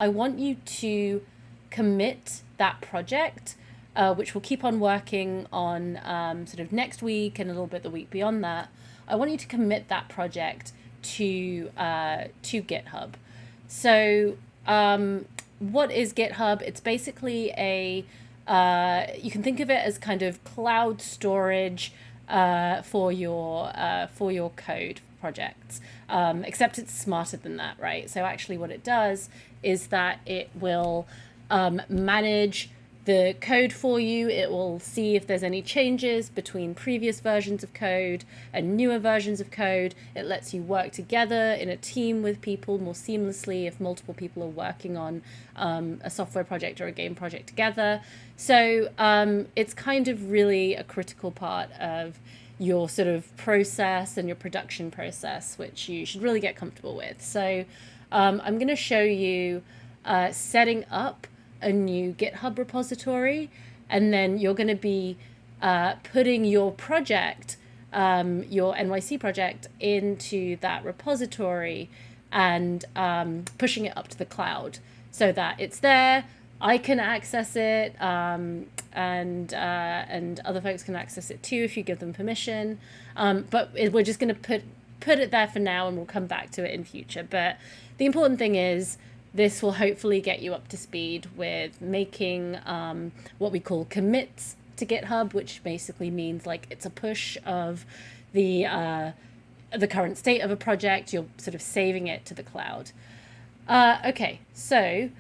I want you to commit that project, which we'll keep on working on sort of next week and a little bit the week beyond that. I want you to commit that project to GitHub. So what is GitHub? It's basically you can think of it as kind of cloud storage for your code projects, except it's smarter than that, right? So actually what it does is that it will manage the code for you. It will see if there's any changes between previous versions of code and newer versions of code. It lets you work together in a team with people more seamlessly if multiple people are working on a software project or a game project together. So it's kind of really a critical part of your sort of process and your production process, which you should really get comfortable with. So I'm going to show you setting up a new GitHub repository, and then you're going to be putting your project, your NYC project, into that repository and pushing it up to the cloud so that it's there. I can access it, and other folks can access it too if you give them permission. But we're just going to put it there for now, and we'll come back to it in future. But the important thing is, this will hopefully get you up to speed with making what we call commits to GitHub, which basically means like it's a push of the current state of a project. You're sort of saving it to the cloud. Okay, so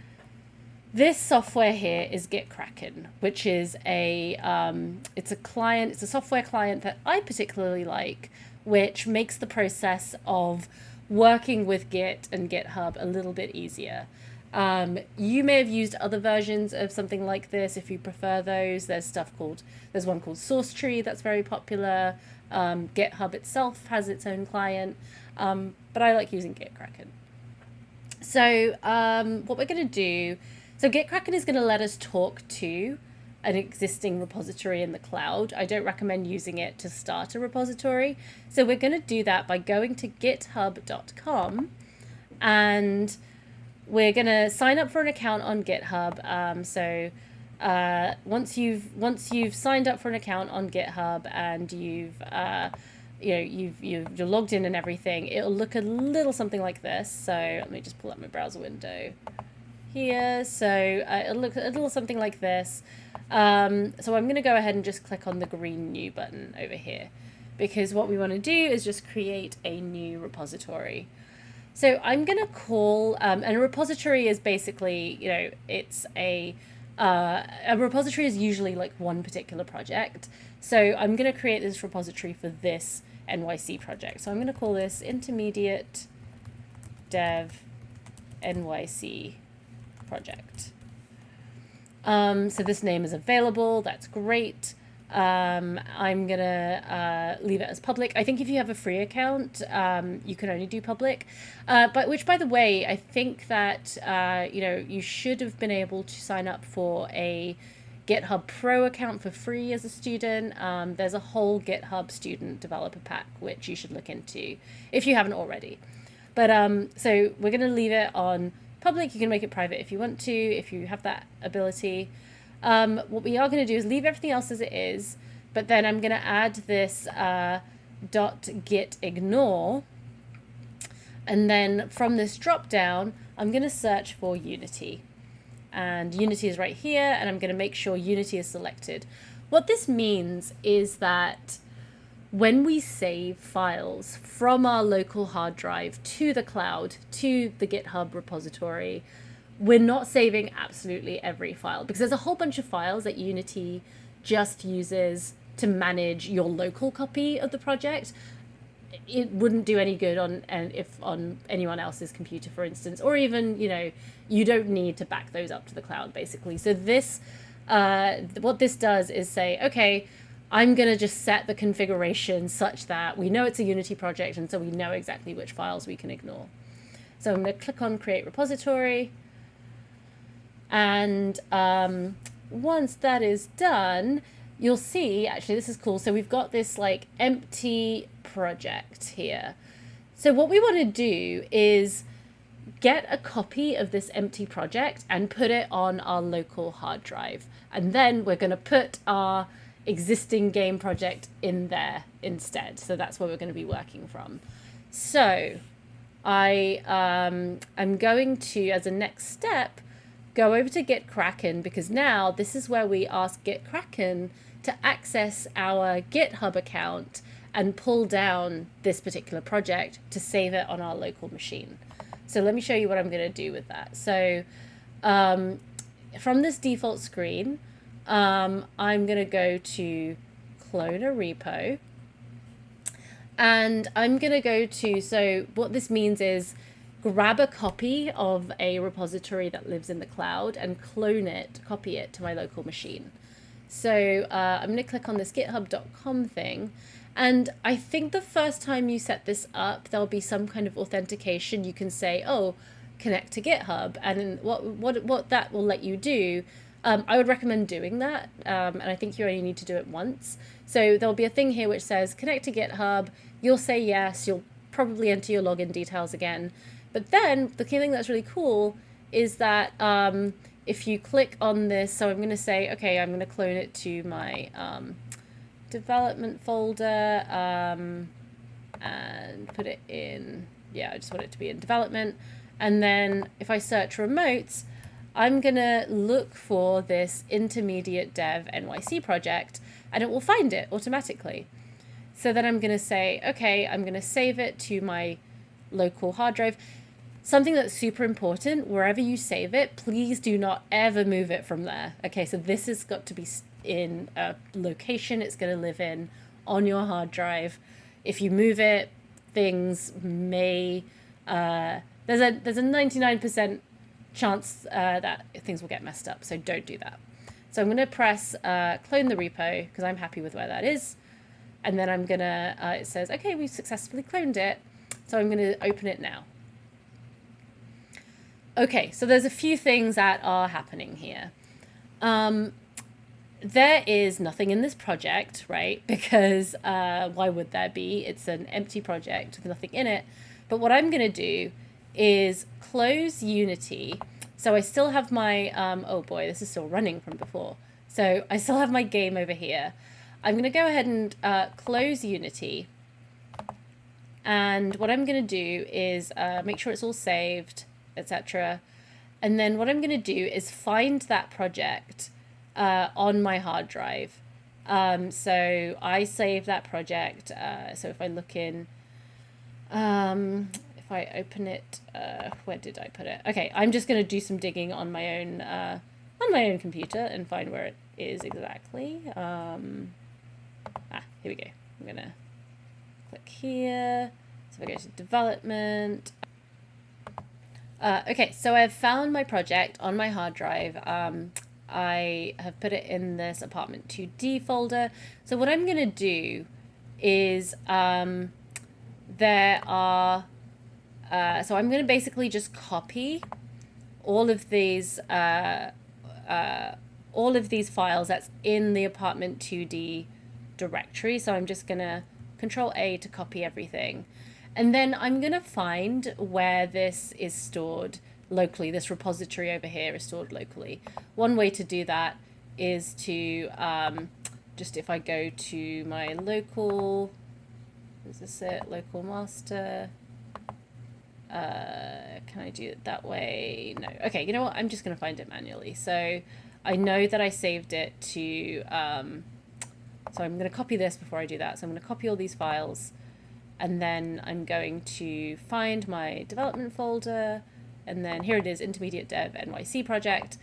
this software here is GitKraken, which is it's a software client that I particularly like, which makes the process of working with Git and GitHub a little bit easier. You may have used other versions of something like this if you prefer those. There's one called SourceTree that's very popular. GitHub itself has its own client, but I like using GitKraken. So what we're going to do, so GitKraken is going to let us talk to an existing repository in the cloud. I don't recommend using it to start a repository. So we're going to do that by going to github.com, and we're going to sign up for an account on GitHub. Once you've signed up for an account on GitHub and you're logged in and everything, it'll look a little something like this. So let me just pull up my browser window here. So it'll look a little something like this. So I'm going to go ahead and just click on the green new button over here, because what we want to do is just create a new repository. So I'm going to call, and a repository is basically, it's a repository is usually like one particular project. So I'm going to create this repository for this NYC project. So I'm going to call this intermediate dev NYC project. So this name is available. That's great. I'm gonna leave it as public. I think if you have a free account, you can only do public. But which, by the way, I think that you should have been able to sign up for a GitHub Pro account for free as a student. There's a whole GitHub student developer pack which you should look into if you haven't already. But so we're gonna leave it on public. You can make it private if you want to, if you have that ability. What we are going to do is leave everything else as it is, but then I'm going to add this .gitignore, and then from this drop down, I'm going to search for Unity. And Unity is right here, and I'm going to make sure Unity is selected. What this means is that when we save files from our local hard drive to the cloud, to the GitHub repository, we're not saving absolutely every file, because there's a whole bunch of files that Unity just uses to manage your local copy of the project. It wouldn't do any good on anyone else's computer, for instance, or even, you don't need to back those up to the cloud, basically. So this, what this does is say, okay, I'm going to just set the configuration such that we know it's a Unity project, and so we know exactly which files we can ignore. So I'm going to click on Create Repository. And once that is done, you'll see, actually, this is cool. So we've got this like empty project here. So what we want to do is get a copy of this empty project and put it on our local hard drive. And then we're going to put our existing game project in there instead. So that's where we're going to be working from. So I'm going to, as a next step, go over to GitKraken, because now this is where we ask GitKraken to access our GitHub account and pull down this particular project to save it on our local machine. So let me show you what I'm going to do with that. So from this default screen, I'm going to go to clone a repo. And I'm going to go to, so what this means is grab a copy of a repository that lives in the cloud and clone it, copy it to my local machine. So I'm going to click on this github.com thing. And I think the first time you set this up, there'll be some kind of authentication. You can say, oh, connect to GitHub. And what that will let you do, I would recommend doing that. And I think you only need to do it once. So there'll be a thing here which says connect to GitHub. You'll say yes. You'll probably enter your login details again. But then the key thing that's really cool is that if you click on this, so I'm going to say, okay, I'm going to clone it to my development folder and put it in, I just want it to be in development. And then if I search remotes, I'm going to look for this intermediate dev NYC project, and it will find it automatically. So then I'm going to say, okay, I'm going to save it to my local hard drive. Something that's super important, wherever you save it, please do not ever move it from there. Okay, so this has got to be in a location it's going to live in on your hard drive. If you move it, things may, there's a 99% chance that things will get messed up, so don't do that. So I'm going to press clone the repo because I'm happy with where that is. And then I'm going to, it says, okay, we've successfully cloned it. So I'm going to open it now. Okay, so there's a few things that are happening here. There is nothing in this project, right? Because why would there be? It's an empty project with nothing in it. But what I'm going to do is close Unity. So I still have my, oh boy, this is still running from before. So I still have my game over here. I'm going to go ahead and close Unity. And what I'm going to do is make sure it's all saved, etc. And then what I'm going to do is find that project on my hard drive. So I save that project. So if I look in, if I open it, where did I put it? Okay, I'm just going to do some digging on my own computer and find where it is exactly. Here we go. I'm going to click here. So if I go to development. Okay, so I've found my project on my hard drive. I have put it in this apartment 2D folder. So what I'm going to do is so I'm going to basically just copy all of these files that's in the apartment 2D directory. So I'm just going to Control A to copy everything. And then I'm going to find where this is stored locally. This repository over here is stored locally. One way to do that is to just, if I go to my local, is this it? Local master. Can I do it that way? No. Okay, you know what? I'm just going to find it manually. So I know that I saved it to, so I'm going to copy this before I do that. So I'm going to copy all these files. And then I'm going to find my development folder. And then here it is, intermediate dev NYC project.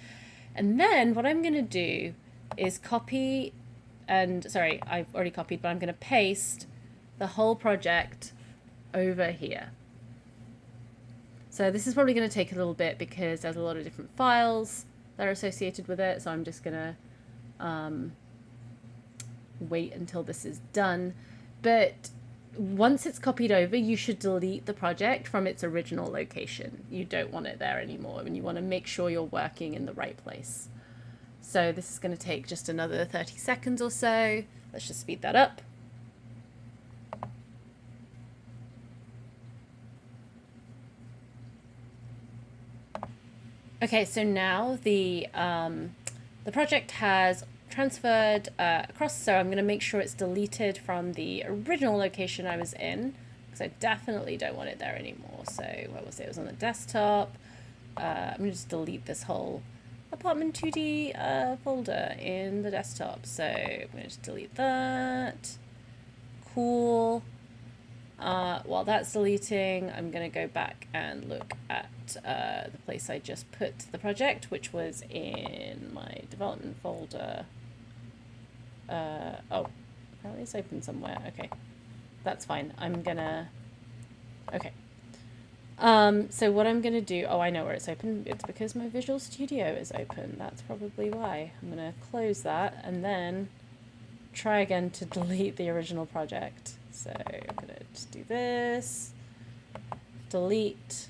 And then what I'm going to do is copy, and sorry, I've already copied, but I'm going to paste the whole project over here. So this is probably going to take a little bit because there's a lot of different files that are associated with it. So I'm just going to wait until this is done. But once it's copied over, you should delete the project from its original location. You don't want it there anymore, and you want to make sure you're working in the right place. So this is going to take just another 30 seconds or so. Let's just speed that up. Okay, so now the project has transferred across, so I'm going to make sure it's deleted from the original location I was in, because I definitely don't want it there anymore. So where was it? It was on the desktop. I'm going to just delete this whole apartment 2D folder in the desktop. So I'm going to just delete that. Cool. While that's deleting, I'm going to go back and look at the place I just put the project, which was in my development folder. Oh, apparently it's open somewhere. Okay, that's fine. Okay. So what I'm gonna do, oh, I know where it's open. It's because my Visual Studio is open. That's probably why. I'm gonna close that and then try again to delete the original project. So I'm gonna just do this, delete,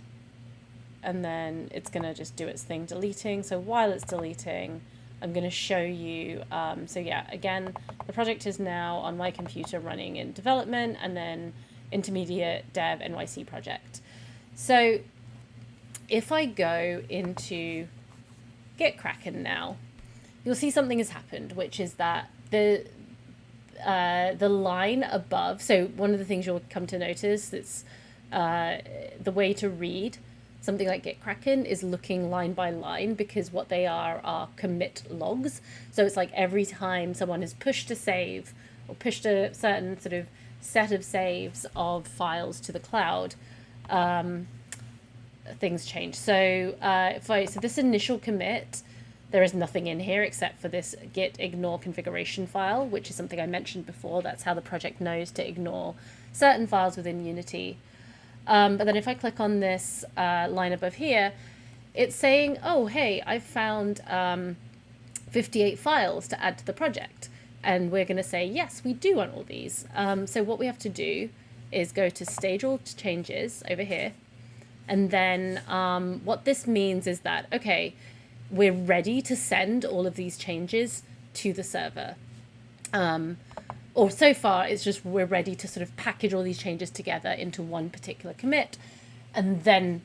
and then it's gonna just do its thing deleting. So while it's deleting, I'm going to show you, so yeah, again, the project is now on my computer running in development and then intermediate dev NYC project. So if I go into GitKraken now, you'll see something has happened, which is that the line above, so one of the things you'll come to notice that's the way to read something like GitKraken is looking line by line, because what they are commit logs. So it's like every time someone has pushed a save or pushed a certain sort of set of saves of files to the cloud, things change. So so this initial commit, there is nothing in here except for this git ignore configuration file, which is something I mentioned before. That's how the project knows to ignore certain files within Unity. But then if I click on this line above here, it's saying, oh, hey, I've found 58 files to add to the project. And we're going to say, yes, we do want all these. So what we have to do is go to stage all changes over here. And then what this means is that, okay, we're ready to send all of these changes to the server. Or so far, it's just we're ready to sort of package all these changes together into one particular commit and then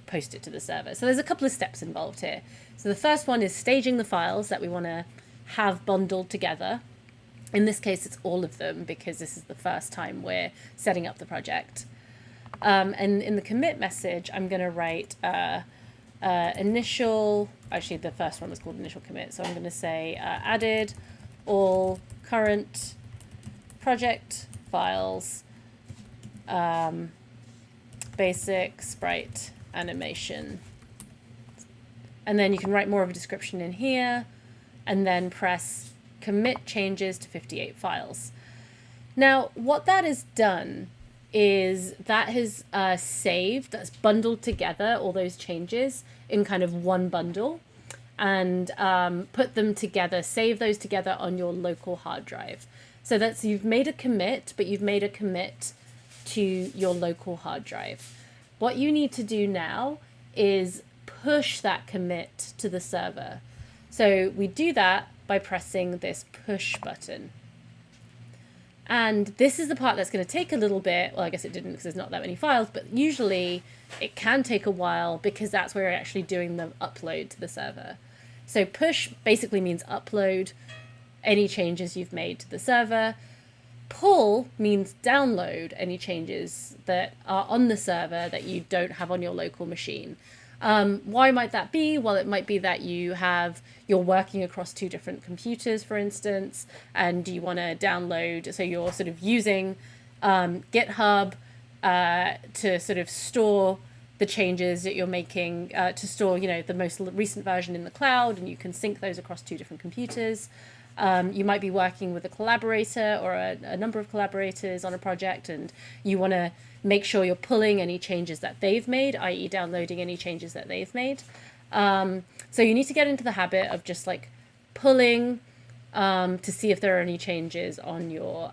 post it to the server. So there's a couple of steps involved here. So the first one is staging the files that we want to have bundled together. In this case, it's all of them because this is the first time we're setting up the project. And in the commit message, I'm going to write initial, actually the first one was called initial commit. So I'm going to say added all current project files, basic sprite animation. And then you can write more of a description in here and then press commit changes to 58 files. Now, what that has done is that has saved, that's bundled together all those changes in kind of one bundle and put them together, save those together on your local hard drive. So that's, you've made a commit, but you've made a commit to your local hard drive. What you need to do now is push that commit to the server. So we do that by pressing this push button. And this is the part that's going to take a little bit. Well, I guess it didn't because there's not that many files, but usually it can take a while because that's where you're actually doing the upload to the server. So push basically means upload any changes you've made to the server. Pull means download any changes that are on the server that you don't have on your local machine. Why might that be? Well, it might be that you're working across two different computers, for instance, and you want to download, so you're sort of using GitHub to sort of store the changes that you're making, to store, the most recent version in the cloud, and you can sync those across two different computers. You might be working with a collaborator or a number of collaborators on a project, and you want to make sure you're pulling any changes that they've made, i.e. downloading any changes that they've made. So you need to get into the habit of just like pulling to see if there are any changes on your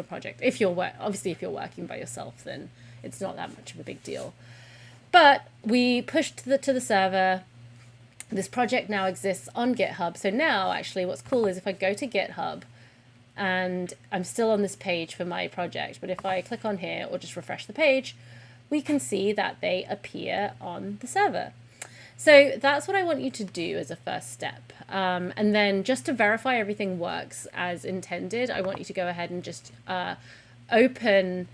project. If you're working by yourself, then it's not that much of a big deal. But we pushed to the server. This project now exists on GitHub. So now actually what's cool is if I go to GitHub, and I'm still on this page for my project, but if I click on here or just refresh the page, we can see that they appear on the server. So that's what I want you to do as a first step. And then just to verify everything works as intended, I want you to go ahead and just open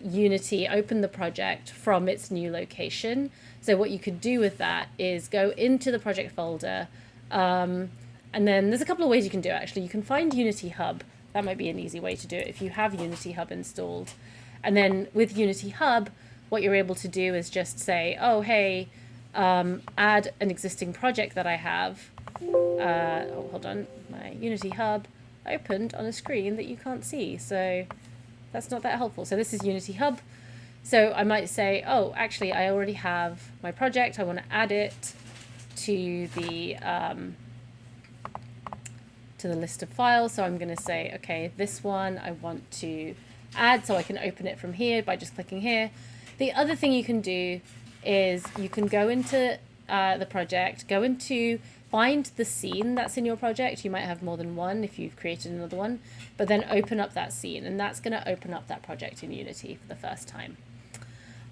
Unity, open the project from its new location. So what you could do with that is go into the project folder, and then there's a couple of ways you can do it, actually. You can find Unity Hub. That might be an easy way to do it if you have Unity Hub installed. And then with Unity Hub, what you're able to do is just say, oh, hey, add an existing project that I have. Oh, hold on. My Unity Hub opened on a screen that you can't see. So that's not that helpful. So this is Unity Hub. So I might say, oh, actually, I already have my project. I want to add it to the list of files. So I'm going to say, okay, this one I want to add, so I can open it from here by just clicking here. The other thing you can do is you can go into the project, find the scene that's in your project. You might have more than one if you've created another one, but then open up that scene, and that's going to open up that project in Unity for the first time.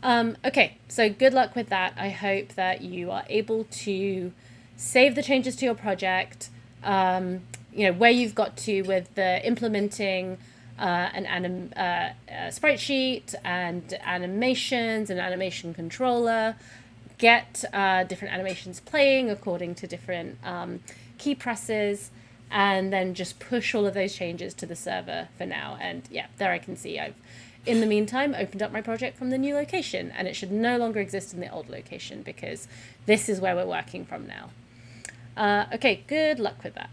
Okay, so good luck with that. I hope that you are able to save the changes to your project, where you've got to with the implementing a sprite sheet and animations and animation controller, get different animations playing according to different key presses, and then just push all of those changes to the server for now. And yeah, there I can see I've, in the meantime, opened up my project from the new location, and it should no longer exist in the old location because this is where we're working from now. Okay, good luck with that.